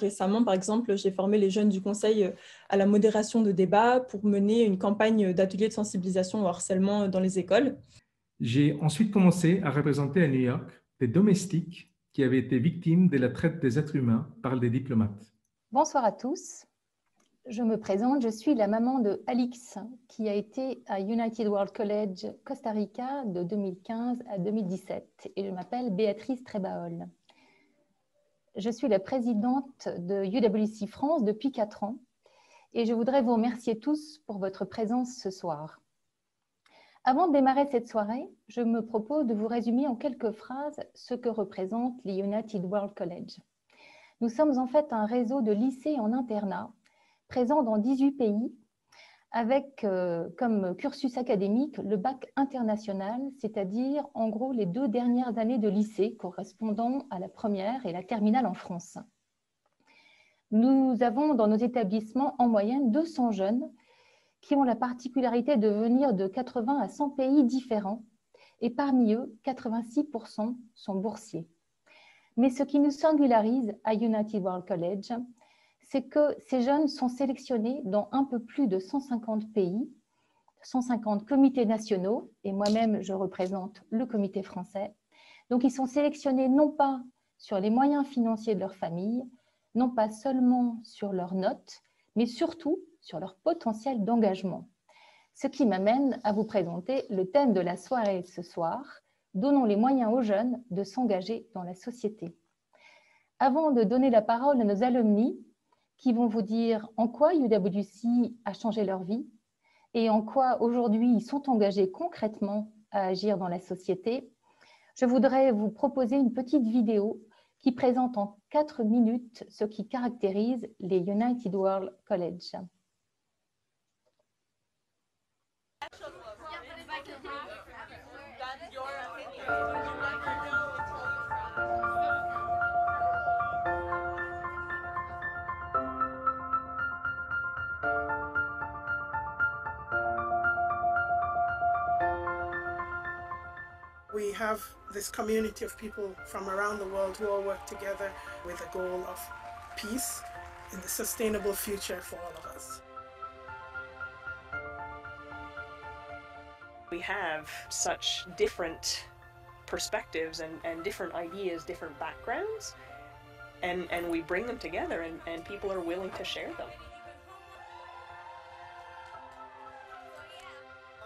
Récemment, par exemple, j'ai formé les jeunes du conseil à la modération de débats pour mener une campagne d'ateliers de sensibilisation au harcèlement dans les écoles. J'ai ensuite commencé à représenter à New York des domestiques qui avaient été victimes de la traite des êtres humains par des diplomates. Bonsoir à tous. Je me présente, je suis la maman de Alix, qui a été à United World College Costa Rica de 2015 à 2017 et je m'appelle Béatrice Trébaol. Je suis la présidente de UWC France depuis 4 ans et je voudrais vous remercier tous pour votre présence ce soir. Avant de démarrer cette soirée, je me propose de vous résumer en quelques phrases ce que représente les United World College. Nous sommes en fait un réseau de lycées en internat présents dans 18 pays avec comme cursus académique le bac international, c'est-à-dire en gros les 2 dernières années de lycée correspondant à la première et la terminale en France. Nous avons dans nos établissements en moyenne 200 jeunes qui ont la particularité de venir de 80 à 100 pays différents et parmi eux, 86% sont boursiers. Mais ce qui nous singularise à United World College, c'est que ces jeunes sont sélectionnés dans un peu plus de 150 pays, 150 comités nationaux, et moi-même, je représente le comité français. Donc, ils sont sélectionnés non pas sur les moyens financiers de leur famille, non pas seulement sur leurs notes, mais surtout sur leur potentiel d'engagement. Ce qui m'amène à vous présenter le thème de la soirée ce soir, donnons les moyens aux jeunes de s'engager dans la société. Avant de donner la parole à nos alumni, qui vont vous dire en quoi UWC a changé leur vie et en quoi aujourd'hui ils sont engagés concrètement à agir dans la société, je voudrais vous proposer une petite vidéo qui présente en 4 minutes ce qui caractérise les United World College. We have this community of people from around the world who all work together with a goal of peace and the sustainable future for all of us. We have such different perspectives and different ideas, different backgrounds, and we bring them together and people are willing to share them.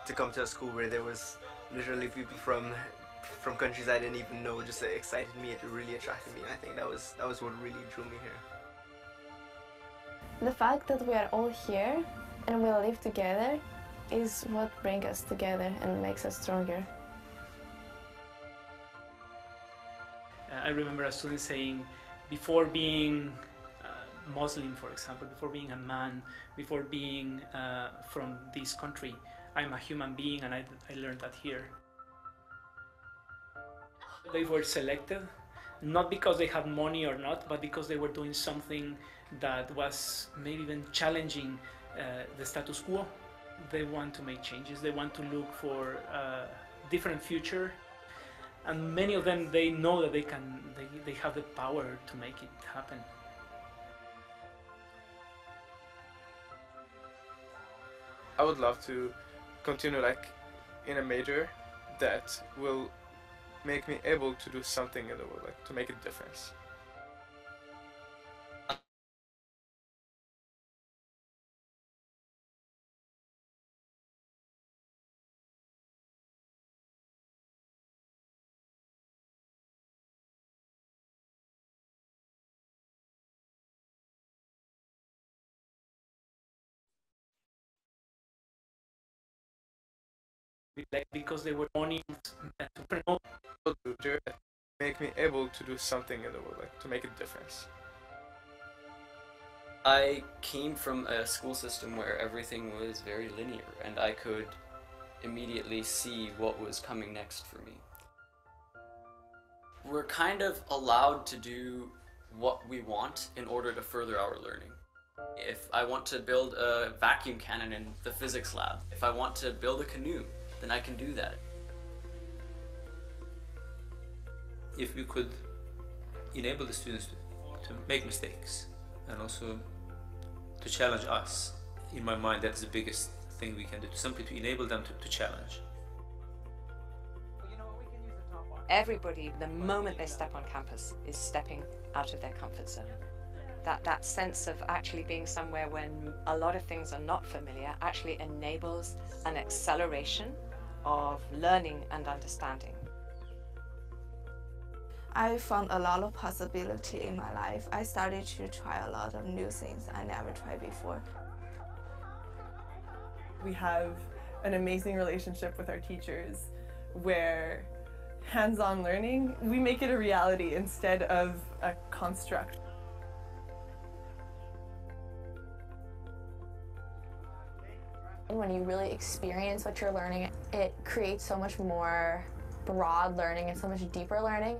To come to a school where there was literally people from countries I didn't even know just excited me, it really attracted me. I think that was what really drew me here. The fact that we are all here and we live together is what brings us together and makes us stronger. I remember a student saying, before being Muslim, for example, before being a man, before being from this country, I'm a human being, and I learned that here. They were selected, not because they had money or not, but because they were doing something that was maybe even challenging the status quo. They want to make changes, they want to look for a different future, and many of them, they know that they have the power to make it happen. I would love to continue like in a major that will make me able to do something in the world, like to make a difference. Because they were wanting to promote. Make me able to do something in the world, like to make a difference. I came from a school system where everything was very linear and I could immediately see what was coming next for me. We're kind of allowed to do what we want in order to further our learning. If I want to build a vacuum cannon in the physics lab, if I want to build a canoe, then I can do that. If we could enable the students to make mistakes and also to challenge us. In my mind, that's the biggest thing we can do, simply to enable them to challenge. Everybody, the moment they step on campus, is stepping out of their comfort zone. That sense of actually being somewhere when a lot of things are not familiar actually enables an acceleration of learning and understanding. I found a lot of possibility in my life. I started to try a lot of new things I never tried before. We have an amazing relationship with our teachers where hands-on learning, we make it a reality instead of a construct. When you really experience what you're learning, it creates so much more broad learning and so much deeper learning.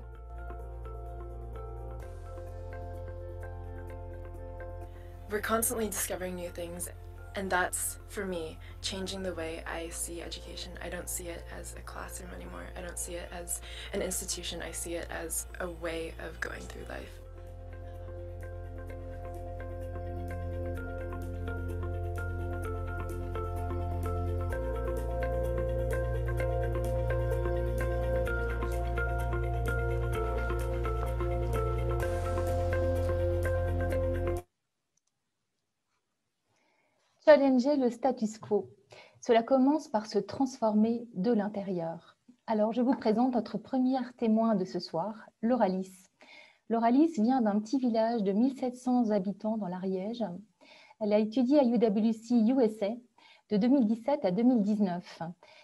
We're constantly discovering new things, and that's, for me, changing the way I see education. I don't see it as a classroom anymore. I don't see it as an institution. I see it as a way of going through life. Challenger le status quo. Cela commence par se transformer de l'intérieur. Alors, je vous présente notre première témoin de ce soir, Lauralis. Lauralis vient d'un petit village de 1700 habitants dans l'Ariège. Elle a étudié à UWC USA de 2017 à 2019.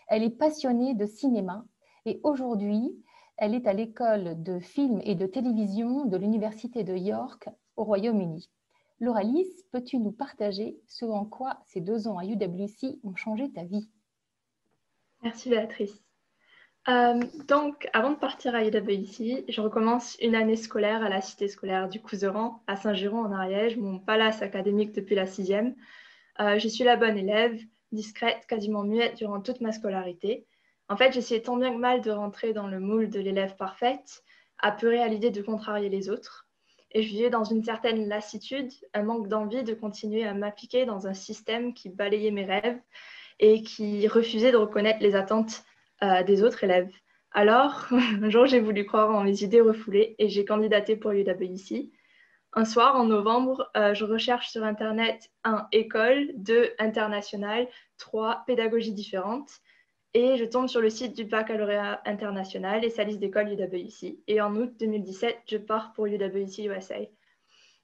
Elle est passionnée de cinéma et aujourd'hui, elle est à l'école de film et de télévision de l'Université de York au Royaume-Uni. Lauralis, peux-tu nous partager ce en quoi ces 2 ans à UWC ont changé ta vie? Merci Béatrice. Donc, avant de partir à UWC, je recommence une année scolaire à la cité scolaire du Couserans, à Saint-Girons en Ariège, mon palace académique depuis la 6e. Je suis la bonne élève, discrète, quasiment muette durant toute ma scolarité. En fait, j'essayais tant bien que mal de rentrer dans le moule de l'élève parfaite, apeurée à l'idée de contrarier les autres. Et je vivais dans une certaine lassitude, un manque d'envie de continuer à m'appliquer dans un système qui balayait mes rêves et qui refusait de reconnaître les attentes des autres élèves. Alors, un jour, j'ai voulu croire en mes idées refoulées et j'ai candidaté pour UWC. Un soir, en novembre, je recherche sur Internet 1 école, 2 international, 3 pédagogies différentes. Et je tombe sur le site du baccalauréat international et sa liste d'écoles UWC. Et en août 2017, je pars pour UWC USA.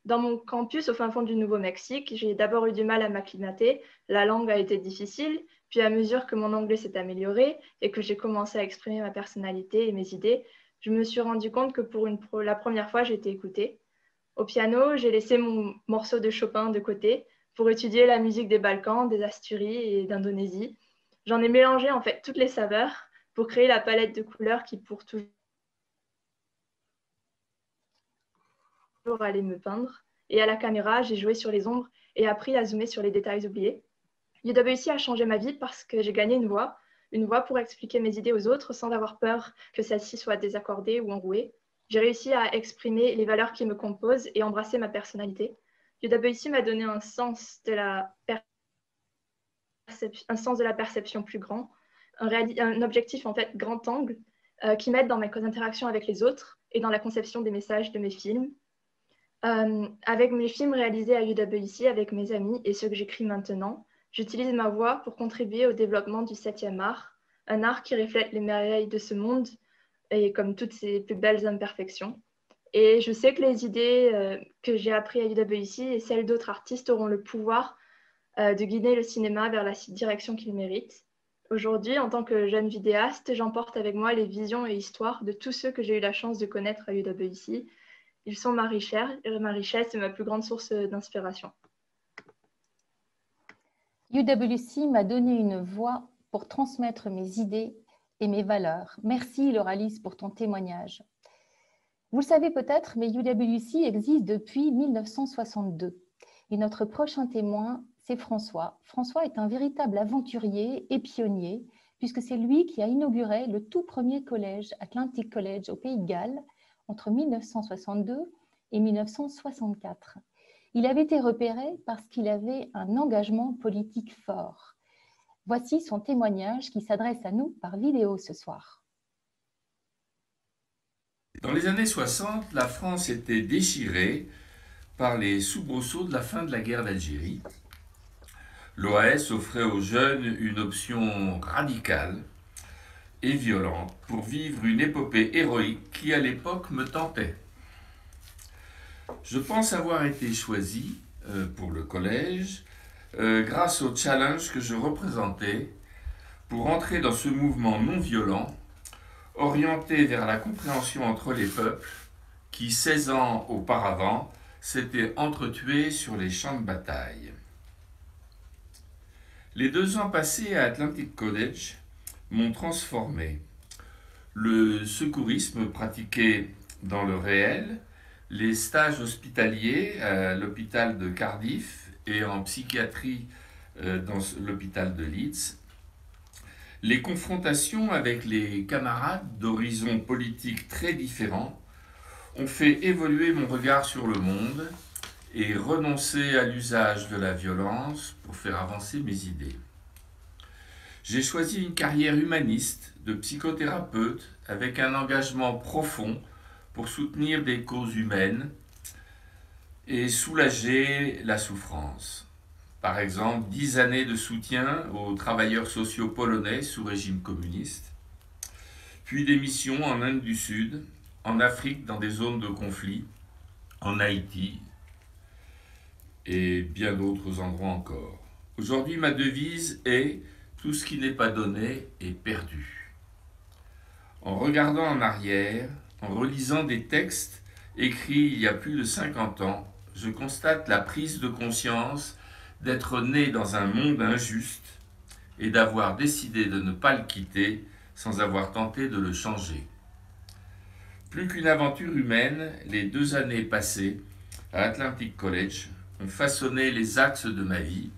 Dans mon campus au fin fond du Nouveau-Mexique, j'ai d'abord eu du mal à m'acclimater. La langue a été difficile. Puis à mesure que mon anglais s'est amélioré et que j'ai commencé à exprimer ma personnalité et mes idées, je me suis rendu compte que pour la première fois, j'ai été écoutée. Au piano, j'ai laissé mon morceau de Chopin de côté pour étudier la musique des Balkans, des Asturies et d'Indonésie. J'en ai mélangé en fait toutes les saveurs pour créer la palette de couleurs qui pour toujours allait me peindre. Et à la caméra, j'ai joué sur les ombres et appris à zoomer sur les détails oubliés. UWC a changé ma vie parce que j'ai gagné une voix pour expliquer mes idées aux autres sans avoir peur que celles-ci soient désaccordées ou enrouées. J'ai réussi à exprimer les valeurs qui me composent et embrasser ma personnalité. UWC m'a donné un sens de la perception plus grand, un objectif en fait grand angle qui m'aide dans mes interactions avec les autres et dans la conception des messages de mes films. Avec mes films réalisés à UWC avec mes amis et ceux que j'écris maintenant, j'utilise ma voix pour contribuer au développement du 7e art, un art qui reflète les merveilles de ce monde et comme toutes ses plus belles imperfections. Et je sais que les idées que j'ai apprises à UWC et celles d'autres artistes auront le pouvoir de guider le cinéma vers la direction qu'il mérite. Aujourd'hui, en tant que jeune vidéaste, j'emporte avec moi les visions et histoires de tous ceux que j'ai eu la chance de connaître à UWC. Ils sont ma richesse et ma plus grande source d'inspiration. UWC m'a donné une voix pour transmettre mes idées et mes valeurs. Merci Lauralis pour ton témoignage. Vous le savez peut-être, mais UWC existe depuis 1962. Et notre prochain témoin, c'est François. François est un véritable aventurier et pionnier, puisque c'est lui qui a inauguré le tout premier collège, Atlantic College, au Pays de Galles, entre 1962 et 1964. Il avait été repéré parce qu'il avait un engagement politique fort. Voici son témoignage qui s'adresse à nous par vidéo ce soir. Dans les années 60, la France était déchirée par les soubresauts de la fin de la guerre d'Algérie. L'OAS offrait aux jeunes une option radicale et violente pour vivre une épopée héroïque qui, à l'époque, me tentait. Je pense avoir été choisi pour le collège grâce au challenge que je représentais pour entrer dans ce mouvement non violent orienté vers la compréhension entre les peuples qui, 16 ans auparavant, s'étaient entretués sur les champs de bataille. Les 2 ans passés à Atlantic College m'ont transformé. Le secourisme pratiqué dans le réel, les stages hospitaliers à l'hôpital de Cardiff et en psychiatrie dans l'hôpital de Leeds, les confrontations avec les camarades d'horizons politiques très différents ont fait évoluer mon regard sur le monde et renoncer à l'usage de la violence pour faire avancer mes idées. J'ai choisi une carrière humaniste de psychothérapeute avec un engagement profond pour soutenir des causes humaines et soulager la souffrance. Par exemple, 10 années de soutien aux travailleurs sociaux polonais sous régime communiste, puis des missions en Inde du Sud, en Afrique dans des zones de conflit, en Haïti et bien d'autres endroits encore. Aujourd'hui, ma devise est « Tout ce qui n'est pas donné est perdu ». En regardant en arrière, en relisant des textes écrits il y a plus de 50 ans, je constate la prise de conscience d'être né dans un monde injuste et d'avoir décidé de ne pas le quitter sans avoir tenté de le changer. Plus qu'une aventure humaine, les 2 années passées à Atlantic College ont façonné les axes de ma vie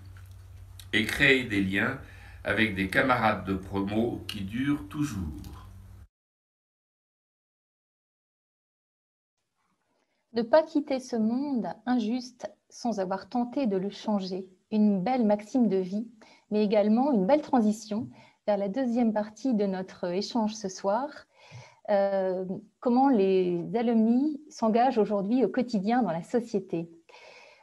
et créé des liens avec des camarades de promo qui durent toujours. Ne pas quitter ce monde injuste sans avoir tenté de le changer. Une belle maxime de vie, mais également une belle transition vers la deuxième partie de notre échange ce soir. Comment les alumni s'engagent aujourd'hui au quotidien dans la société.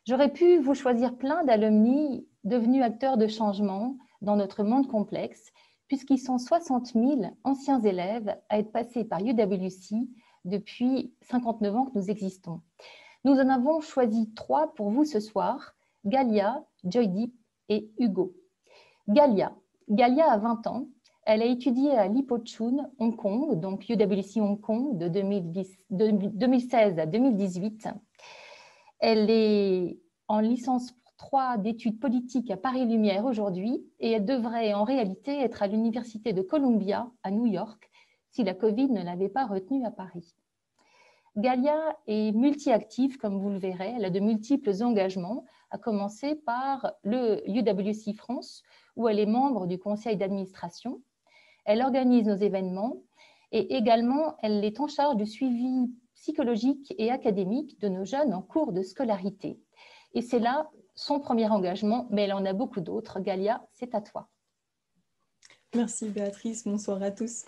J'aurais pu vous choisir plein d'alumni devenus acteurs de changement dans notre monde complexe, puisqu'ils sont 60 000 anciens élèves à être passés par UWC depuis 59 ans que nous existons. Nous en avons choisi 3 pour vous ce soir, Galia, Joydeep et Hugo. Galia a 20 ans. Elle a étudié à Lee Po Chun, Hong Kong, donc UWC Hong Kong de 2016 à 2018. Elle est en licence 3 d'études politiques à Paris-Lumière aujourd'hui et elle devrait en réalité être à l'Université de Columbia à New York si la Covid ne l'avait pas retenue à Paris. Galia est multi-active, comme vous le verrez. Elle a de multiples engagements, à commencer par le UWC France, où elle est membre du conseil d'administration. Elle organise nos événements et également, elle est en charge du suivi psychologique et académique de nos jeunes en cours de scolarité. Et c'est là son premier engagement, mais elle en a beaucoup d'autres. Galia, c'est à toi. Merci Béatrice, bonsoir à tous.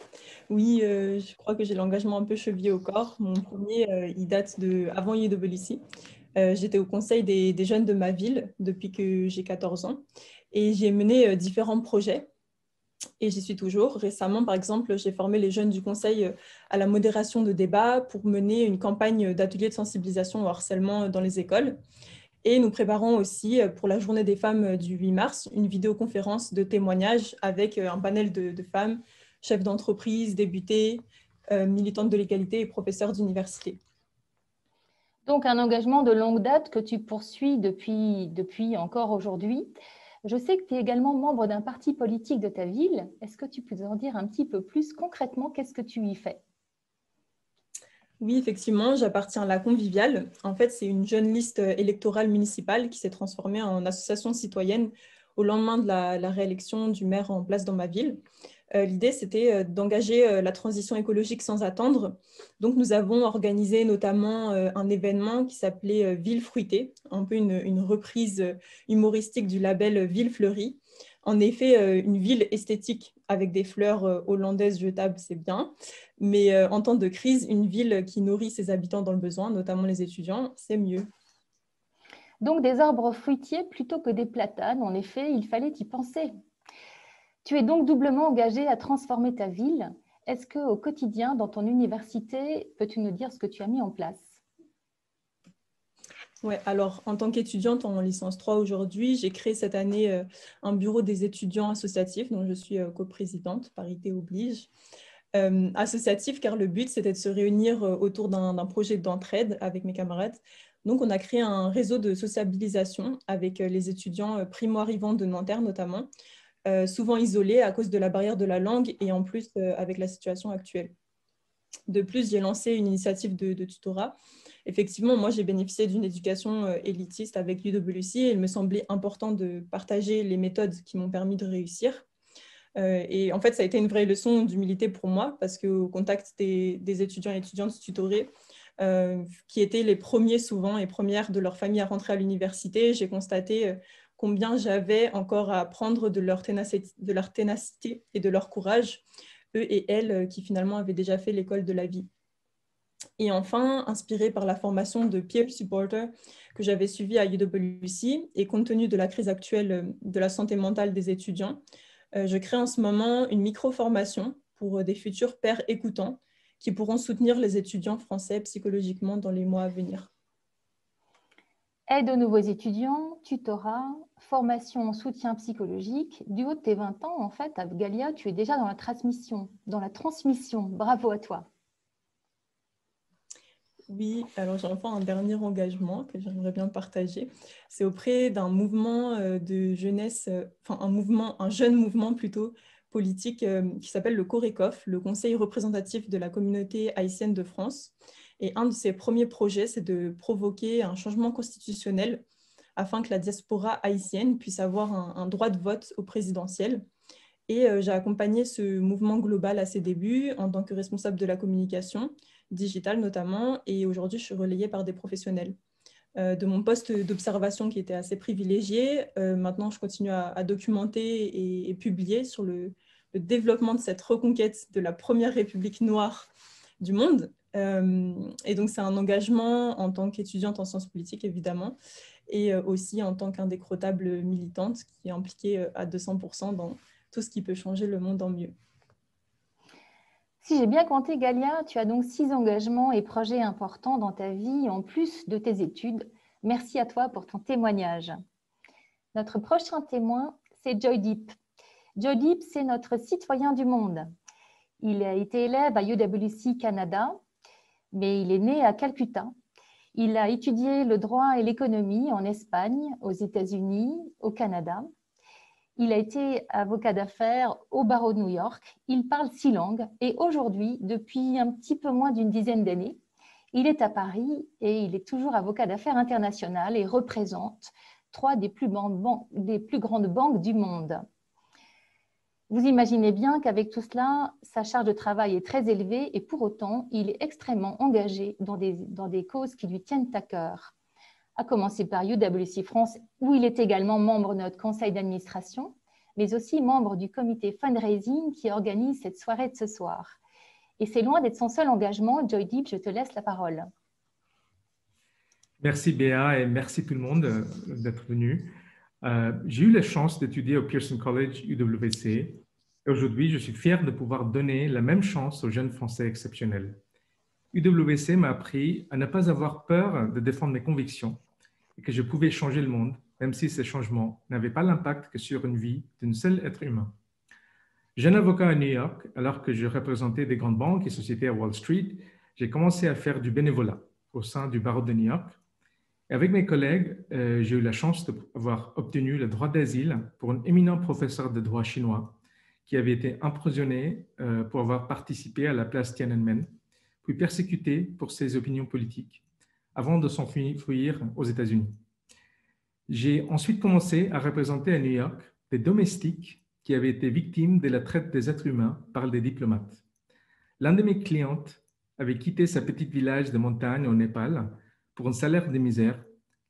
Oui, je crois que j'ai l'engagement un peu chevillé au corps. Mon premier, il date avant UWC. J'étais au conseil des jeunes de ma ville depuis que j'ai 14 ans et j'ai mené différents projets et j'y suis toujours. Récemment, par exemple, j'ai formé les jeunes du conseil à la modération de débats pour mener une campagne d'ateliers de sensibilisation au harcèlement dans les écoles. Et nous préparons aussi pour la journée des femmes du 8 mars une vidéoconférence de témoignages avec un panel de femmes, chefs d'entreprise, débutées, militantes de l'égalité et professeurs d'université. Donc un engagement de longue date que tu poursuis depuis encore aujourd'hui. Je sais que tu es également membre d'un parti politique de ta ville. Est-ce que tu peux en dire un petit peu plus concrètement, qu'est-ce que tu y fais ? Oui, effectivement, j'appartiens à la Conviviale. En fait, c'est une jeune liste électorale municipale qui s'est transformée en association citoyenne au lendemain de la réélection du maire en place dans ma ville. L'idée, c'était d'engager la transition écologique sans attendre. Donc, nous avons organisé notamment un événement qui s'appelait Ville fruitée, un peu une reprise humoristique du label Ville fleurie. En effet, une ville esthétique avec des fleurs hollandaises jetables, c'est bien. Mais en temps de crise, une ville qui nourrit ses habitants dans le besoin, notamment les étudiants, c'est mieux. Donc, des arbres fruitiers plutôt que des platanes. En effet, il fallait y penser. Tu es donc doublement engagé à transformer ta ville. Est-ce qu'au quotidien, dans ton université, peux-tu nous dire ce que tu as mis en place? Oui, alors en tant qu'étudiante en licence 3 aujourd'hui, j'ai créé cette année un bureau des étudiants associatifs, dont je suis coprésidente, parité oblige. Associatif car le but c'était de se réunir autour d'un projet d'entraide avec mes camarades. Donc on a créé un réseau de sociabilisation avec les étudiants primo-arrivants de Nanterre notamment, souvent isolés à cause de la barrière de la langue et en plus avec la situation actuelle. De plus, j'ai lancé une initiative de tutorat. Effectivement, moi, j'ai bénéficié d'une éducation élitiste avec l'UWC et il me semblait important de partager les méthodes qui m'ont permis de réussir. Et en fait, ça a été une vraie leçon d'humilité pour moi parce qu'au contact des étudiants et étudiantes tutorés, qui étaient les premiers souvent et premières de leur famille à rentrer à l'université, j'ai constaté combien j'avais encore à apprendre de leur ténacité et de leur courage, eux et elles qui finalement avaient déjà fait l'école de la vie. Et enfin, inspirée par la formation de peer supporter que j'avais suivie à UWC et compte tenu de la crise actuelle de la santé mentale des étudiants, je crée en ce moment une micro-formation pour des futurs pairs écoutants qui pourront soutenir les étudiants français psychologiquement dans les mois à venir. Aide aux nouveaux étudiants, tutorat, formation en soutien psychologique. Du haut de tes 20 ans, en fait, à Galia, tu es déjà dans la transmission. Bravo à toi. Oui, alors j'ai enfin un dernier engagement que j'aimerais bien partager. C'est auprès d'un mouvement de jeunesse, un jeune mouvement plutôt politique qui s'appelle le CORECOF, le Conseil représentatif de la communauté haïtienne de France. Et un de ses premiers projets, c'est de provoquer un changement constitutionnel afin que la diaspora haïtienne puisse avoir un droit de vote au présidentiel. Et j'ai accompagné ce mouvement global à ses débuts en tant que responsable de la communication digitale notamment, et aujourd'hui je suis relayée par des professionnels. De mon poste d'observation qui était assez privilégié, maintenant je continue à documenter et publier sur le développement de cette reconquête de la première république noire du monde. Et donc c'est un engagement en tant qu'étudiante en sciences politiques évidemment, et aussi en tant qu'indécrottable militante qui est impliquée à 200% dans tout ce qui peut changer le monde en mieux. Si j'ai bien compté, Galia, tu as donc 6 engagements et projets importants dans ta vie, en plus de tes études. Merci à toi pour ton témoignage. Notre prochain témoin, c'est Joydeep. Joydeep, c'est notre citoyen du monde. Il a été élève à UWC Canada, mais il est né à Calcutta. Il a étudié le droit et l'économie en Espagne, aux États-Unis, au Canada. Il a été avocat d'affaires au barreau de New York. Il parle 6 langues et aujourd'hui, depuis un petit peu moins d'une dizaine d'années, il est à Paris et il est toujours avocat d'affaires international et représente 3 des plus grandes banques du monde. Vous imaginez bien qu'avec tout cela, sa charge de travail est très élevée et pour autant, il est extrêmement engagé dans des causes qui lui tiennent à cœur. À commencer par UWC France, où il est également membre de notre conseil d'administration, mais aussi membre du comité fundraising qui organise cette soirée de ce soir. Et c'est loin d'être son seul engagement. Joydeep, je te laisse la parole. Merci Béa et merci tout le monde d'être venu. J'ai eu la chance d'étudier au Pearson College UWC et aujourd'hui, je suis fier de pouvoir donner la même chance aux jeunes Français exceptionnels. UWC m'a appris à ne pas avoir peur de défendre mes convictions et que je pouvais changer le monde, même si ces changements n'avaient pas l'impact que sur une vie d'un seul être humain. Jeune avocat à New York, alors que je représentais des grandes banques et sociétés à Wall Street, j'ai commencé à faire du bénévolat au sein du barreau de New York. Et avec mes collègues, j'ai eu la chance d'avoir obtenu le droit d'asile pour un éminent professeur de droit chinois qui avait été emprisonné pour avoir participé à la place Tiananmen, puis persécuté pour ses opinions politiques, avant de s'enfuir aux États-Unis. J'ai ensuite commencé à représenter à New York des domestiques qui qui avaient été victimes de la traite des êtres humains par des diplomates. L'un de mes clientes avait quitté sa petite village de montagne au Népal pour un salaire de misère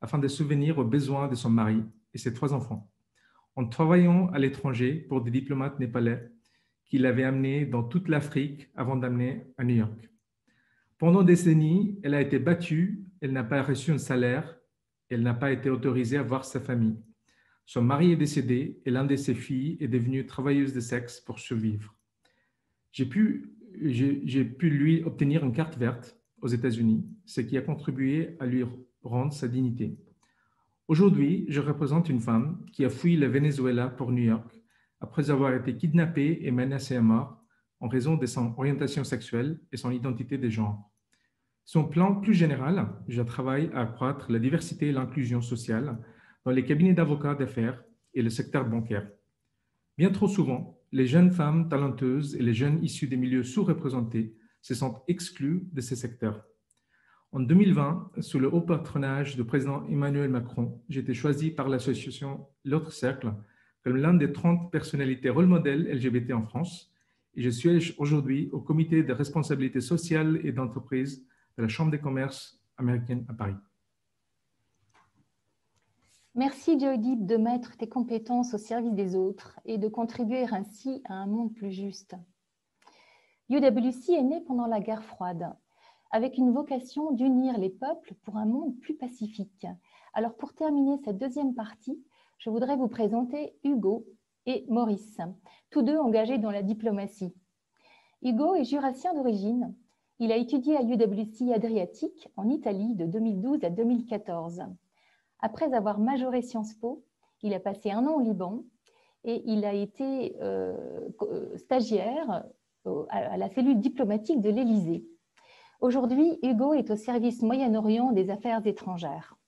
afin de subvenir aux besoins de son mari et ses 3 enfants, en travaillant à l'étranger pour des diplomates népalais qui l'avaient amenée dans toute l'Afrique avant d'amener à New York. Pendant des décennies, elle a été battue, elle n'a pas reçu un salaire, elle n'a pas été autorisée à voir sa famille. Son mari est décédé et l'une de ses filles est devenue travailleuse de sexe pour survivre. J'ai pu lui obtenir une carte verte aux États-Unis, ce qui a contribué à lui rendre sa dignité. Aujourd'hui, je représente une femme qui a fui le Venezuela pour New York après avoir été kidnappée et menacée à mort en raison de son orientation sexuelle et son identité de genre. Sur un plan plus général, je travaille à accroître la diversité et l'inclusion sociale dans les cabinets d'avocats d'affaires et le secteur bancaire. Bien trop souvent, les jeunes femmes talentueuses et les jeunes issus des milieux sous-représentés se sentent exclus de ces secteurs. En 2020, sous le haut patronage du président Emmanuel Macron, j'ai été choisi par l'association L'Autre Cercle comme l'un des 30 personnalités rôle modèle LGBT en France et je suis aujourd'hui au comité de responsabilité sociale et d'entreprise de la Chambre des commerces américaine à Paris. Merci Joydeep de mettre tes compétences au service des autres et de contribuer ainsi à un monde plus juste. UWC est né pendant la guerre froide, avec une vocation d'unir les peuples pour un monde plus pacifique. Alors pour terminer cette deuxième partie, je voudrais vous présenter Hugo et Maurice, tous deux engagés dans la diplomatie. Hugo est jurassien d'origine. Il a étudié à UWC Adriatique en Italie de 2012 à 2014. Après avoir majoré Sciences Po, il a passé 1 an au Liban et il a été stagiaire à la cellule diplomatique de l'Élysée. Aujourd'hui, Hugo est au service Moyen-Orient des affaires étrangères.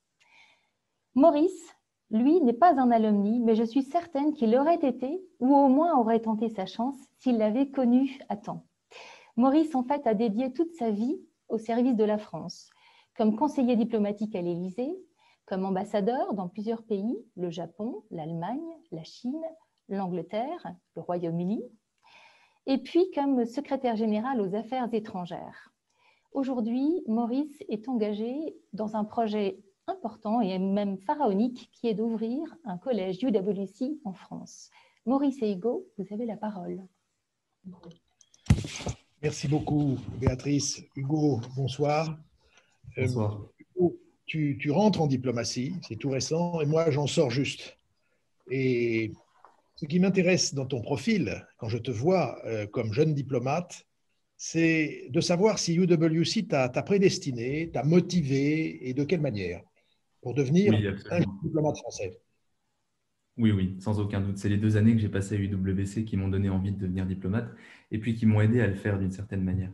Maurice, lui, n'est pas un alumni, mais je suis certaine qu'il aurait été, ou au moins aurait tenté sa chance, s'il l'avait connu à temps. Maurice, en fait, a dédié toute sa vie au service de la France, comme conseiller diplomatique à l'Élysée, comme ambassadeur dans plusieurs pays, le Japon, l'Allemagne, la Chine, l'Angleterre, le Royaume-Uni, et puis comme secrétaire général aux affaires étrangères. Aujourd'hui, Maurice est engagé dans un projet important et même pharaonique qui est d'ouvrir un collège UWC en France. Maurice et Hugo, vous avez la parole. Merci beaucoup, Béatrice. Hugo, bonsoir. Bonsoir. Hugo, tu rentres en diplomatie, c'est tout récent, et moi, j'en sors juste. Et ce qui m'intéresse dans ton profil, quand je te vois comme jeune diplomate, c'est de savoir si UWC t'a prédestiné, t'a motivé, et de quelle manière, pour devenir un diplomate français. Oui, sans aucun doute. C'est les 2 années que j'ai passées à UWC qui m'ont donné envie de devenir diplomate et puis qui m'ont aidé à le faire d'une certaine manière.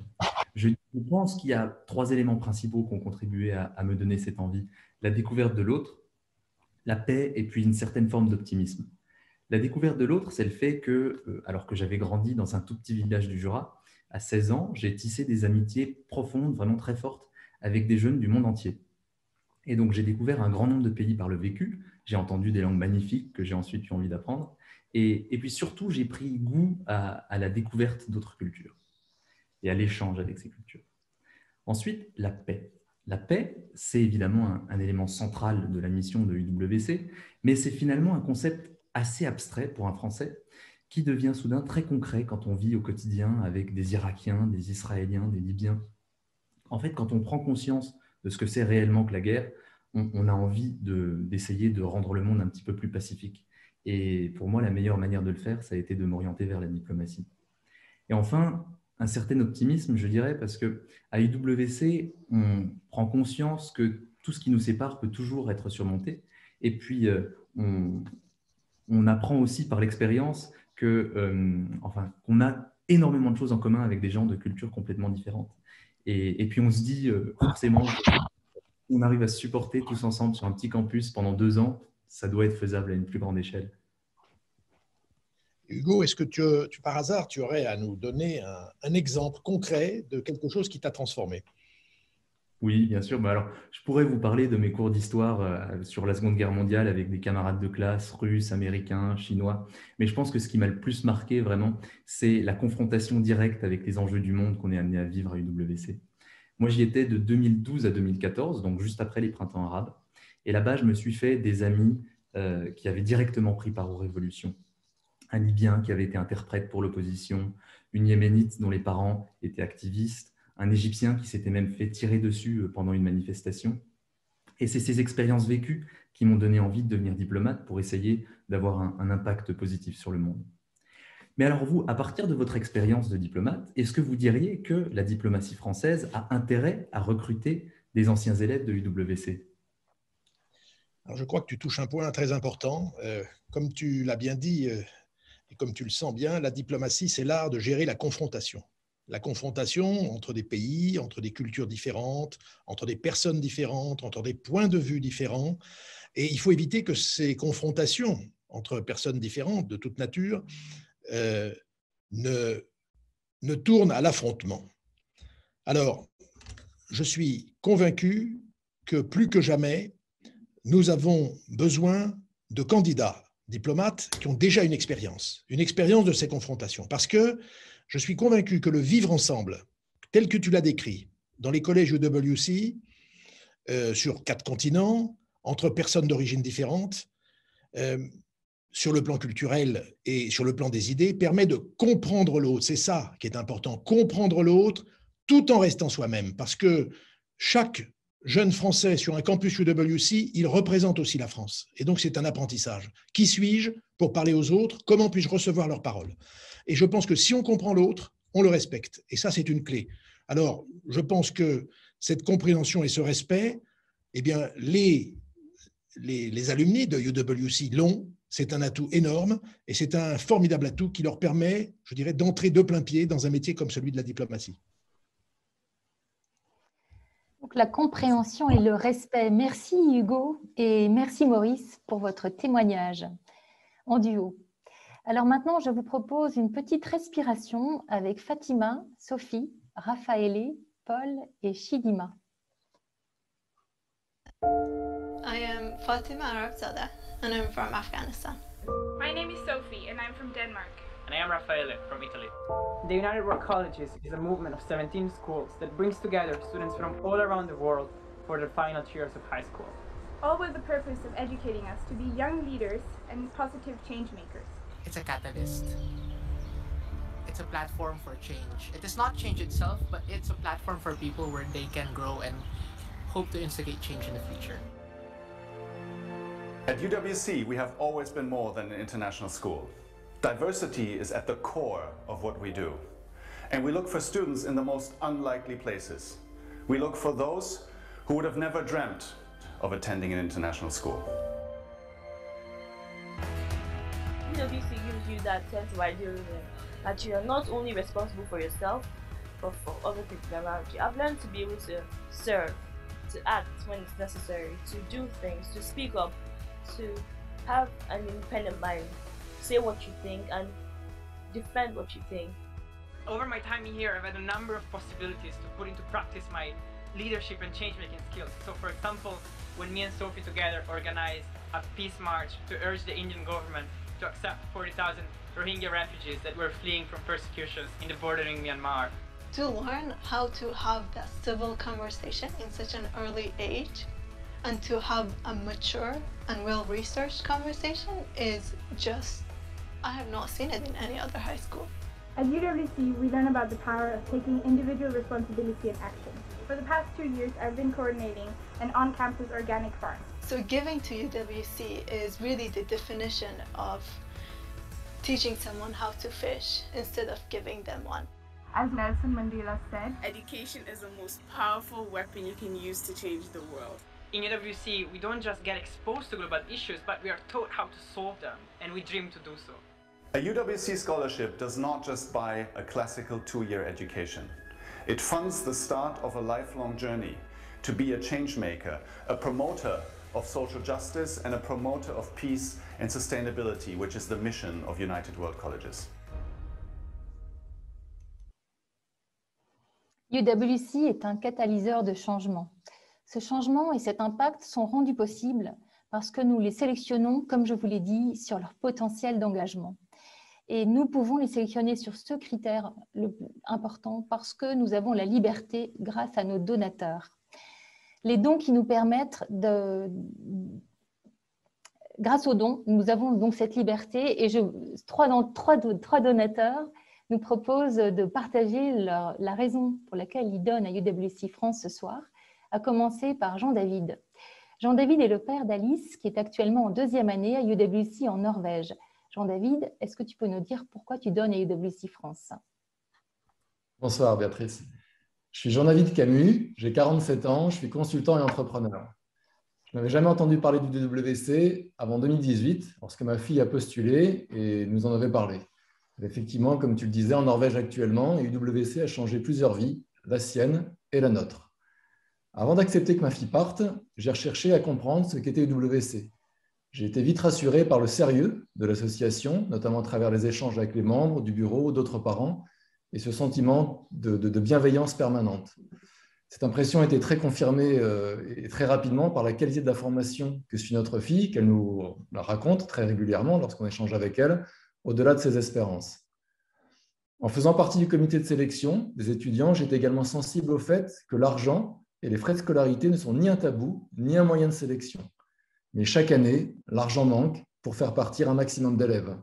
Je pense qu'il y a 3 éléments principaux qui ont contribué à me donner cette envie. La découverte de l'autre, la paix et puis une certaine forme d'optimisme. La découverte de l'autre, c'est le fait que, alors que j'avais grandi dans un tout petit village du Jura, à 16 ans, j'ai tissé des amitiés profondes, vraiment très fortes, avec des jeunes du monde entier. Et donc, j'ai découvert un grand nombre de pays par le vécu. J'ai entendu des langues magnifiques que j'ai ensuite eu envie d'apprendre. Et puis surtout, j'ai pris goût à la découverte d'autres cultures et à l'échange avec ces cultures. Ensuite, la paix. La paix, c'est évidemment un élément central de la mission de UWC, mais c'est finalement un concept assez abstrait pour un Français qui devient soudain très concret quand on vit au quotidien avec des Irakiens, des Israéliens, des Libyens. En fait, quand on prend conscience de ce que c'est réellement que la guerre, on a envie d'essayer de rendre le monde un petit peu plus pacifique. Et pour moi, la meilleure manière de le faire, ça a été de m'orienter vers la diplomatie. Et enfin, un certain optimisme, je dirais, parce qu'à UWC, on prend conscience que tout ce qui nous sépare peut toujours être surmonté. Et puis, on apprend aussi par l'expérience qu'on a énormément de choses en commun avec des gens de cultures complètement différentes. Et puis, on se dit forcément, on arrive à se supporter tous ensemble sur un petit campus pendant 2 ans, ça doit être faisable à une plus grande échelle. Hugo, est-ce que par hasard, tu aurais à nous donner un exemple concret de quelque chose qui t'a transformé? Oui, bien sûr. Alors, je pourrais vous parler de mes cours d'histoire sur la Seconde Guerre mondiale avec des camarades de classe russes, américains, chinois. Mais je pense que ce qui m'a le plus marqué vraiment, c'est la confrontation directe avec les enjeux du monde qu'on est amené à vivre à UWC. Moi, j'y étais de 2012 à 2014, donc juste après les printemps arabes. Et là-bas, je me suis fait des amis qui avaient directement pris part aux révolutions. Un Libyen qui avait été interprète pour l'opposition, une Yéménite dont les parents étaient activistes, un Égyptien qui s'était même fait tirer dessus pendant une manifestation. Et c'est ces expériences vécues qui m'ont donné envie de devenir diplomate pour essayer d'avoir un impact positif sur le monde. Mais alors vous, à partir de votre expérience de diplomate, est-ce que vous diriez que la diplomatie française a intérêt à recruter des anciens élèves de UWC? Alors, je crois que tu touches un point très important. Comme tu l'as bien dit et comme tu le sens bien, la diplomatie, c'est l'art de gérer la confrontation. La confrontation entre des pays, entre des cultures différentes, entre des personnes différentes, entre des points de vue différents. Et il faut éviter que ces confrontations entre personnes différentes de toute nature ne tournent à l'affrontement. Alors, je suis convaincu que plus que jamais, nous avons besoin de candidats diplomates qui ont déjà une expérience de ces confrontations. Parce que je suis convaincu que le vivre ensemble, tel que tu l'as décrit, dans les collèges UWC, sur 4 continents, entre personnes d'origine différentes, sur le plan culturel et sur le plan des idées, permet de comprendre l'autre. C'est ça qui est important, comprendre l'autre tout en restant soi-même. Parce que chaque jeune Français sur un campus UWC, il représente aussi la France. Et donc, c'est un apprentissage. Qui suis-je pour parler aux autres? Comment puis-je recevoir leurs paroles? Et je pense que si on comprend l'autre, on le respecte. Et ça, c'est une clé. Alors, je pense que cette compréhension et ce respect, eh bien, les alumni de UWC l'ont. C'est un atout énorme et c'est un formidable atout qui leur permet, je dirais, d'entrer de plein pied dans un métier comme celui de la diplomatie. Donc, la compréhension et le respect. Merci Hugo et merci Maurice pour votre témoignage en duo. Alors maintenant, je vous propose une petite respiration avec Fatima, Sophie, Raphaël, Paul et Shidima. I am Fatima Arabzadeh and I'm from Afghanistan. My name is Sophie and I'm from Denmark. And I am Raffaele from Italy. The United World Colleges is a movement of 17 schools that brings together students from all around the world for the final years of high school. All with the purpose of educating us to be young leaders and positive change makers. It's a catalyst. It's a platform for change. It is not change itself, but it's a platform for people where they can grow and hope to instigate change in the future. At UWC, we have always been more than an international school. Diversity is at the core of what we do. And we look for students in the most unlikely places. We look for those who would have never dreamt of attending an international school. UWC gives you that sense of idealism, that you are not only responsible for yourself, but for other people around you. I've learned to be able to serve, to act when it's necessary, to do things, to speak up, to have an independent mind, say what you think and defend what you think. Over my time here, I've had a number of possibilities to put into practice my leadership and change-making skills. So for example, when me and Sophie together organized a peace march to urge the Indian government to accept 40,000 Rohingya refugees that were fleeing from persecutions in the bordering Myanmar. To learn how to have that civil conversation in such an early age and to have a mature and well-researched conversation is just, I have not seen it in any other high school. At UWC, we learn about the power of taking individual responsibility and action. For the past 2 years, I've been coordinating an on-campus organic farm. So giving to UWC is really the definition of teaching someone how to fish instead of giving them one. As Nelson Mandela said, education is the most powerful weapon you can use to change the world. In UWC, we don't just get exposed to global issues, but we are taught how to solve them, and we dream to do so. A UWC scholarship does not just buy a classical 2-year education. It funds the start of a lifelong journey to be a change maker, a promoter of social justice and a promoter of peace and sustainability, which is the mission of United World Colleges. UWC est un catalyseur de changement. Ce changement et cet impact sont rendus possibles parce que nous les sélectionnons, comme je vous l'ai dit, sur leur potentiel d'engagement. Et nous pouvons les sélectionner sur ce critère le plus important parce que nous avons la liberté grâce à nos donateurs. Les dons qui nous permettent de... Grâce aux dons, nous avons donc cette liberté et trois donateurs nous proposent de partager la raison pour laquelle ils donnent à UWC France ce soir, à commencer par Jean-David. Jean-David est le père d'Alice qui est actuellement en 2e année à UWC en Norvège. Jean-David, est-ce que tu peux nous dire pourquoi tu donnes à UWC France? Bonsoir Béatrice. Je suis Jean-David Camus, j'ai 47 ans, je suis consultant et entrepreneur. Je n'avais jamais entendu parler du UWC avant 2018, lorsque ma fille a postulé et nous en avait parlé. Effectivement, comme tu le disais, en Norvège actuellement, UWC a changé plusieurs vies, la sienne et la nôtre. Avant d'accepter que ma fille parte, j'ai recherché à comprendre ce qu'était UWC. J'ai été vite rassuré par le sérieux de l'association, notamment à travers les échanges avec les membres du bureau ou d'autres parents, et ce sentiment de bienveillance permanente. Cette impression a été très confirmée et très rapidement par la qualité de la formation que suit notre fille, qu'elle nous la raconte très régulièrement lorsqu'on échange avec elle, au-delà de ses espérances. En faisant partie du comité de sélection des étudiants, j'étais également sensible au fait que l'argent et les frais de scolarité ne sont ni un tabou, ni un moyen de sélection. Mais chaque année, l'argent manque pour faire partir un maximum d'élèves.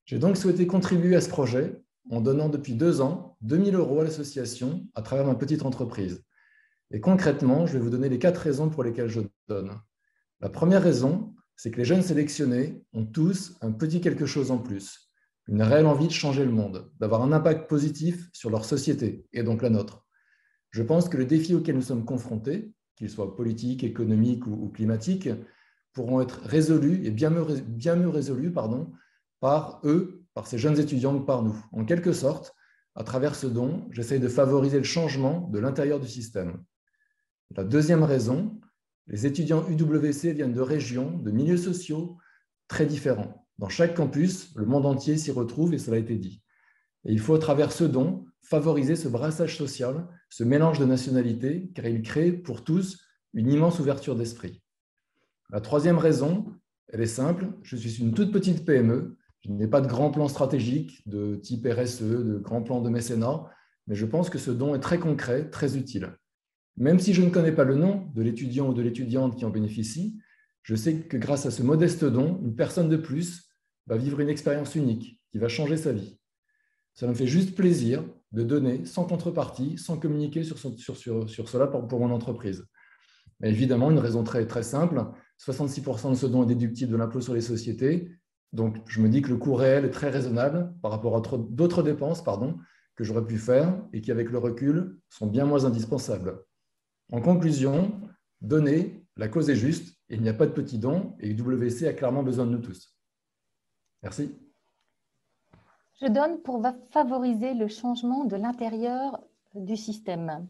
J'ai donc souhaité contribuer à ce projet en donnant depuis 2 ans 2 000 € à l'association à travers ma petite entreprise. Et concrètement, je vais vous donner les 4 raisons pour lesquelles je donne. La première raison, c'est que les jeunes sélectionnés ont tous un petit quelque chose en plus, une réelle envie de changer le monde, d'avoir un impact positif sur leur société et donc la nôtre. Je pense que les défis auxquels nous sommes confrontés, qu'ils soient politiques, économiques ou climatiques, pourront être résolus et bien mieux résolus par eux, par ces jeunes étudiants que par nous. En quelque sorte, à travers ce don, j'essaye de favoriser le changement de l'intérieur du système. La deuxième raison, les étudiants UWC viennent de régions, de milieux sociaux très différents. Dans chaque campus, le monde entier s'y retrouve et cela a été dit. Et il faut à travers ce don favoriser ce brassage social, ce mélange de nationalités, car il crée pour tous une immense ouverture d'esprit. La troisième raison, elle est simple, je suis une toute petite PME, je n'ai pas de grand plan stratégique de type RSE, de grand plan de mécénat, mais je pense que ce don est très concret, très utile. Même si je ne connais pas le nom de l'étudiant ou de l'étudiante qui en bénéficie, je sais que grâce à ce modeste don, une personne de plus va vivre une expérience unique qui va changer sa vie. Ça me fait juste plaisir de donner sans contrepartie, sans communiquer sur cela pour mon entreprise. Mais évidemment, une raison très, très simple, 66% de ce don est déductible de l'impôt sur les sociétés. Donc, je me dis que le coût réel est très raisonnable par rapport à d'autres dépenses que j'aurais pu faire et qui, avec le recul, sont bien moins indispensables. En conclusion, donner, la cause est juste, et il n'y a pas de petits dons, et UWC a clairement besoin de nous tous. Merci. Je donne pour favoriser le changement de l'intérieur du système.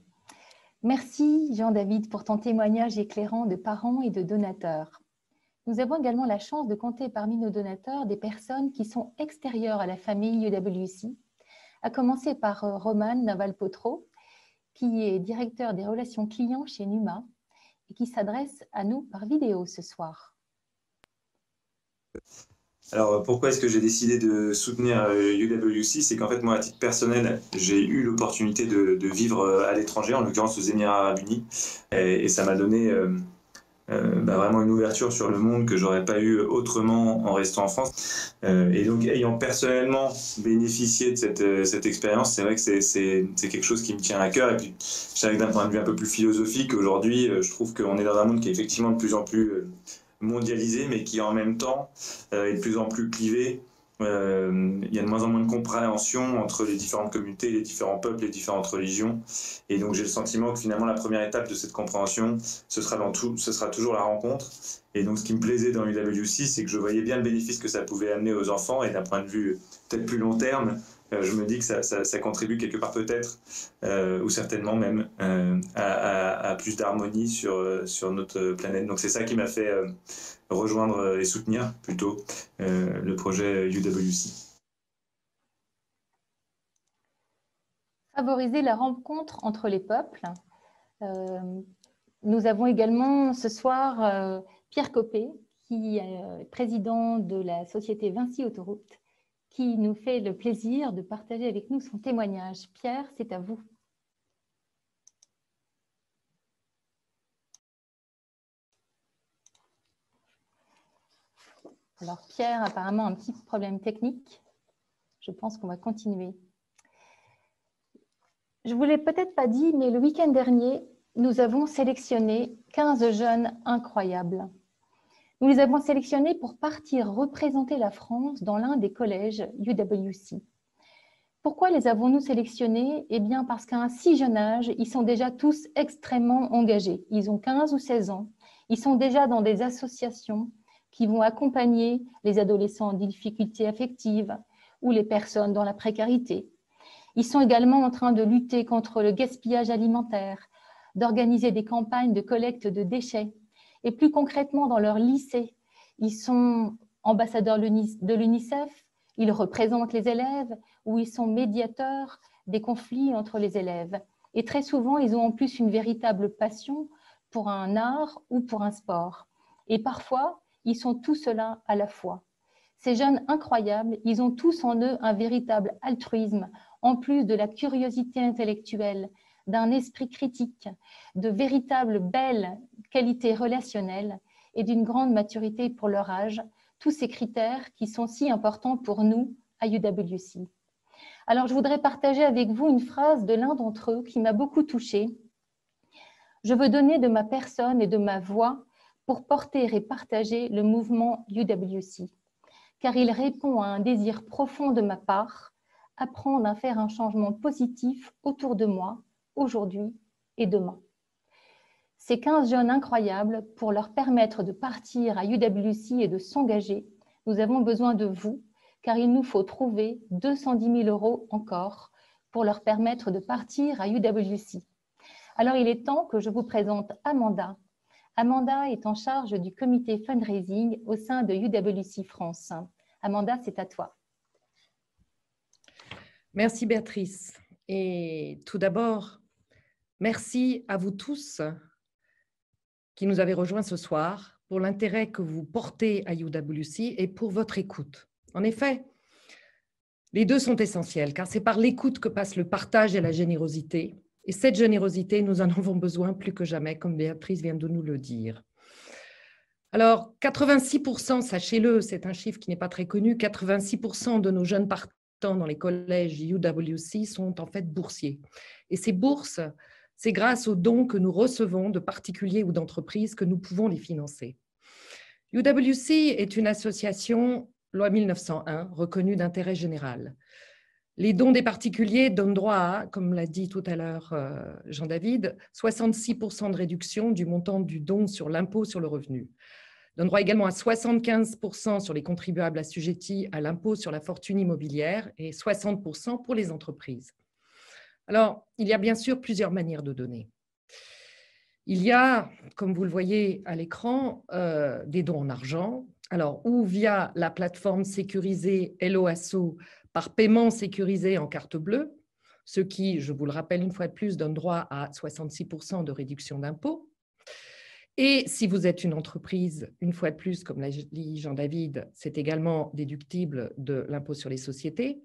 Merci Jean-David pour ton témoignage éclairant de parents et de donateurs. Nous avons également la chance de compter parmi nos donateurs des personnes qui sont extérieures à la famille UWC, à commencer par Roman Naval-Potro, qui est directeur des relations clients chez Numa et qui s'adresse à nous par vidéo ce soir. Alors, pourquoi est-ce que j'ai décidé de soutenir UWC? C'est qu'en fait, moi, à titre personnel, j'ai eu l'opportunité de vivre à l'étranger, en l'occurrence aux Émirats Arabes Unis, et ça m'a donné vraiment une ouverture sur le monde que j'aurais pas eu autrement en restant en France. Et donc, ayant personnellement bénéficié de cette expérience, c'est vrai que c'est quelque chose qui me tient à cœur. Et puis, je savais que d'un point de vue un peu plus philosophique, aujourd'hui, je trouve qu'on est dans un monde qui est effectivement de plus en plus mondialisé, mais qui en même temps est de plus en plus clivé. Il y a de moins en moins de compréhension entre les différentes communautés, les différents peuples, les différentes religions. Et donc j'ai le sentiment que finalement la première étape de cette compréhension, ce sera toujours la rencontre. Et donc ce qui me plaisait dans UWC, c'est que je voyais bien le bénéfice que ça pouvait amener aux enfants. Et d'un point de vue peut-être plus long terme, je me dis que ça contribue quelque part peut-être, ou certainement même, à plus d'harmonie sur notre planète. Donc c'est ça qui m'a fait rejoindre et soutenir plutôt le projet UWC. Favoriser la rencontre entre les peuples. Nous avons également ce soir Pierre Copé, qui est président de la société Vinci Autoroute, qui nous fait le plaisir de partager avec nous son témoignage. Pierre, c'est à vous. Alors Pierre, apparemment un petit problème technique. Je pense qu'on va continuer. Je ne vous l'ai peut-être pas dit, mais le week-end dernier, nous avons sélectionné 15 jeunes incroyables. Nous les avons sélectionnés pour partir représenter la France dans l'un des collèges UWC. Pourquoi les avons-nous sélectionnés? Eh bien parce qu'à un si jeune âge, ils sont déjà tous extrêmement engagés. Ils ont 15 ou 16 ans. Ils sont déjà dans des associations qui vont accompagner les adolescents en difficulté affective ou les personnes dans la précarité. Ils sont également en train de lutter contre le gaspillage alimentaire, d'organiser des campagnes de collecte de déchets. Et plus concrètement, dans leur lycée, ils sont ambassadeurs de l'UNICEF, ils représentent les élèves ou ils sont médiateurs des conflits entre les élèves. Et très souvent, ils ont en plus une véritable passion pour un art ou pour un sport. Et parfois, ils sont tout cela à la fois. Ces jeunes incroyables, ils ont tous en eux un véritable altruisme, en plus de la curiosité intellectuelle, d'un esprit critique, de véritables belles qualités relationnelles et d'une grande maturité pour leur âge, tous ces critères qui sont si importants pour nous à UWC. Alors, je voudrais partager avec vous une phrase de l'un d'entre eux qui m'a beaucoup touchée. « Je veux donner de ma personne et de ma voix pour porter et partager le mouvement UWC, car il répond à un désir profond de ma part, apprendre à faire un changement positif autour de moi, aujourd'hui et demain. » Ces 15 jeunes incroyables, pour leur permettre de partir à UWC et de s'engager, nous avons besoin de vous, car il nous faut trouver 210 000 € encore pour leur permettre de partir à UWC. Alors il est temps que je vous présente Amanda. Amanda est en charge du comité fundraising au sein de UWC France. Amanda, c'est à toi. Merci Béatrice. Et tout d'abord, merci à vous tous qui nous avez rejoints ce soir pour l'intérêt que vous portez à UWC et pour votre écoute. En effet, les deux sont essentiels car c'est par l'écoute que passe le partage et la générosité. Et cette générosité, nous en avons besoin plus que jamais, comme Béatrice vient de nous le dire. Alors, 86%, sachez-le, c'est un chiffre qui n'est pas très connu, 86% de nos jeunes partants dans les collèges UWC sont en fait boursiers. Et ces bourses, c'est grâce aux dons que nous recevons de particuliers ou d'entreprises que nous pouvons les financer. UWC est une association, loi 1901, reconnue d'intérêt général. Les dons des particuliers donnent droit à, comme l'a dit tout à l'heure Jean-David, 66% de réduction du montant du don sur l'impôt sur le revenu. Donne droit également à 75% sur les contribuables assujettis à l'impôt sur la fortune immobilière et 60% pour les entreprises. Alors, il y a bien sûr plusieurs manières de donner. Il y a, comme vous le voyez à l'écran, des dons en argent, alors ou via la plateforme sécurisée Helloasso par paiement sécurisé en carte bleue, ce qui, je vous le rappelle une fois de plus, donne droit à 66% de réduction d'impôt. Et si vous êtes une entreprise, une fois de plus, comme l'a dit Jean-David, c'est également déductible de l'impôt sur les sociétés.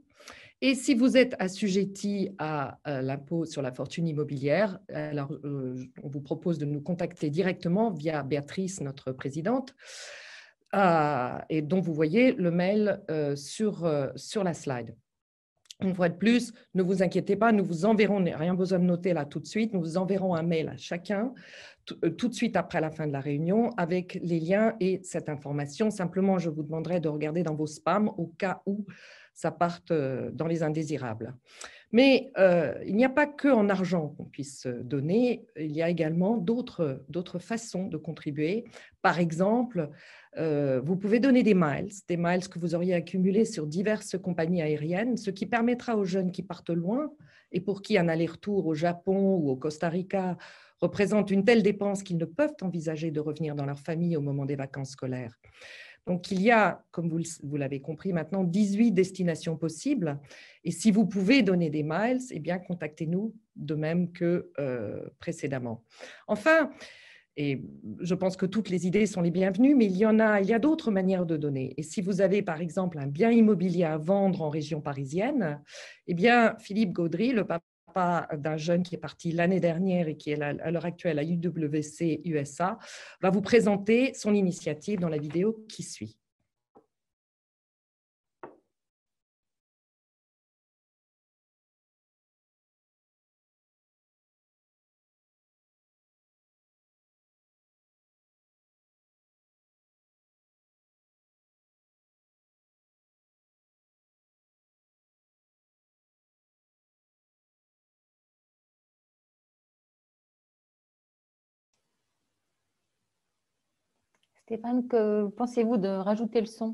Et si vous êtes assujetti à l'impôt sur la fortune immobilière, alors on vous propose de nous contacter directement via Béatrice, notre présidente, et dont vous voyez le mail sur la slide. Une fois de plus, ne vous inquiétez pas, nous vous enverrons, rien besoin de noter là tout de suite, nous vous enverrons un mail à chacun tout de suite après la fin de la réunion avec les liens et cette information. Simplement, je vous demanderai de regarder dans vos spams au cas où ça parte dans les indésirables. Mais il n'y a pas qu'en argent qu'on puisse donner, il y a également d'autres façons de contribuer. Par exemple, vous pouvez donner des miles que vous auriez accumulés sur diverses compagnies aériennes, ce qui permettra aux jeunes qui partent loin et pour qui un aller-retour au Japon ou au Costa Rica représente une telle dépense qu'ils ne peuvent envisager de revenir dans leur famille au moment des vacances scolaires. Donc, il y a, comme vous l'avez compris maintenant, 18 destinations possibles. Et si vous pouvez donner des miles, eh bien, contactez-nous de même que précédemment. Enfin, et je pense que toutes les idées sont les bienvenues, mais il y a d'autres manières de donner. Et si vous avez, par exemple, un bien immobilier à vendre en région parisienne, eh bien, Philippe Gaudry, le papa d'un jeune qui est parti l'année dernière et qui est à l'heure actuelle à UWC USA, va vous présenter son initiative dans la vidéo qui suit. Stéphane, que pensez-vous de rajouter le son?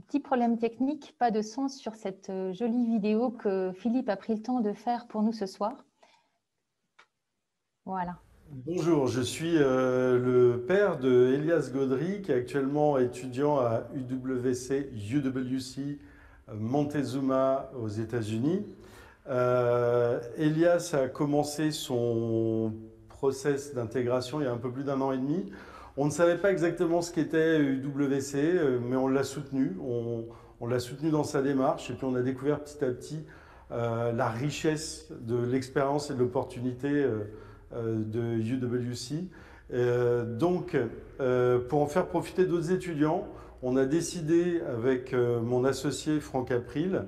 Petit problème technique, pas de son sur cette jolie vidéo que Philippe a pris le temps de faire pour nous ce soir. Voilà. Bonjour, je suis le père de Elias Gaudry, qui est actuellement étudiant à UWC Montezuma aux États-Unis. Elias a commencé son process d'intégration il y a un peu plus d'1 an et demi. On ne savait pas exactement ce qu'était UWC, mais on l'a soutenu. On l'a soutenu dans sa démarche et puis on a découvert petit à petit la richesse de l'expérience et de l'opportunité de UWC. Donc, pour en faire profiter d'autres étudiants, on a décidé avec mon associé Franck April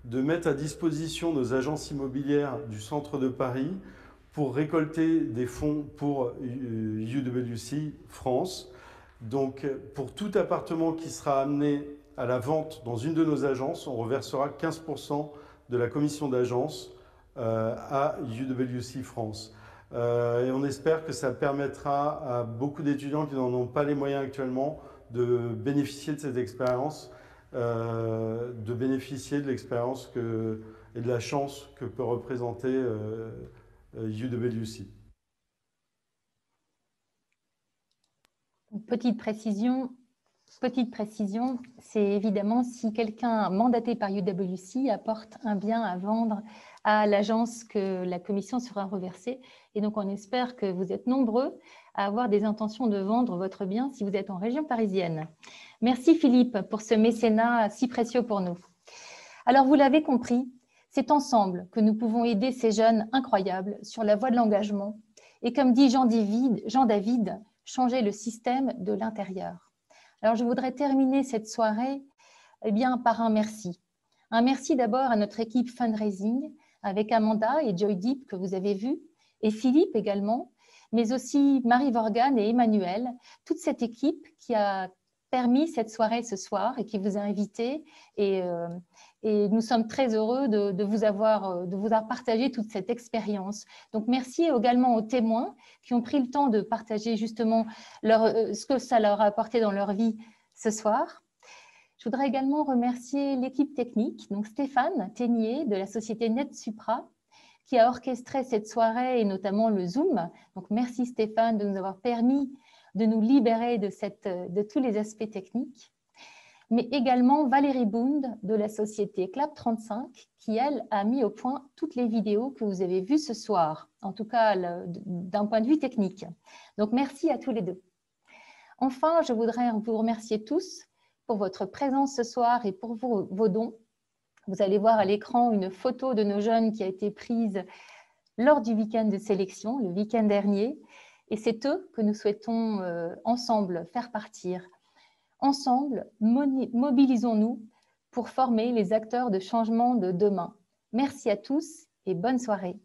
de mettre à disposition nos agences immobilières du centre de Paris pour récolter des fonds pour UWC France. Donc, pour tout appartement qui sera amené à la vente dans une de nos agences, on reversera 15% de la commission d'agence à UWC France. Et on espère que ça permettra à beaucoup d'étudiants qui n'en ont pas les moyens actuellement de bénéficier de cette expérience, de bénéficier de l'expérience et de la chance que peut représenter UWC. Petite précision, c'est évidemment si quelqu'un mandaté par UWC apporte un bien à vendre à l'agence que la commission sera reversée. Et donc, on espère que vous êtes nombreux à avoir des intentions de vendre votre bien si vous êtes en région parisienne. Merci Philippe pour ce mécénat si précieux pour nous. Alors, vous l'avez compris, c'est ensemble que nous pouvons aider ces jeunes incroyables sur la voie de l'engagement et, comme dit Jean David, changer le système de l'intérieur. Alors, je voudrais terminer cette soirée par un merci. Un merci d'abord à notre équipe fundraising avec Amanda et Joy Deep que vous avez vu, et Philippe également, mais aussi Marie Vorgan et Emmanuel, toute cette équipe qui a permis cette soirée ce soir et qui vous a invité. Et nous sommes très heureux de vous avoir partagé toute cette expérience. Donc, merci également aux témoins qui ont pris le temps de partager justement ce que ça leur a apporté dans leur vie ce soir. Je voudrais également remercier l'équipe technique, donc Stéphane Ténier de la société NetSupra, qui a orchestré cette soirée et notamment le Zoom. Donc, merci Stéphane de nous avoir permis de nous libérer de tous les aspects techniques. Mais également Valérie Bound de la société Clap35, qui, elle, a mis au point toutes les vidéos que vous avez vues ce soir, en tout cas d'un point de vue technique. Donc, merci à tous les deux. Enfin, je voudrais vous remercier tous pour votre présence ce soir et pour vos dons. Vous allez voir à l'écran une photo de nos jeunes qui a été prise lors du week-end de sélection, le week-end dernier. Et c'est eux que nous souhaitons ensemble faire partir. Ensemble, mobilisons-nous pour former les acteurs de changement de demain. Merci à tous et bonne soirée.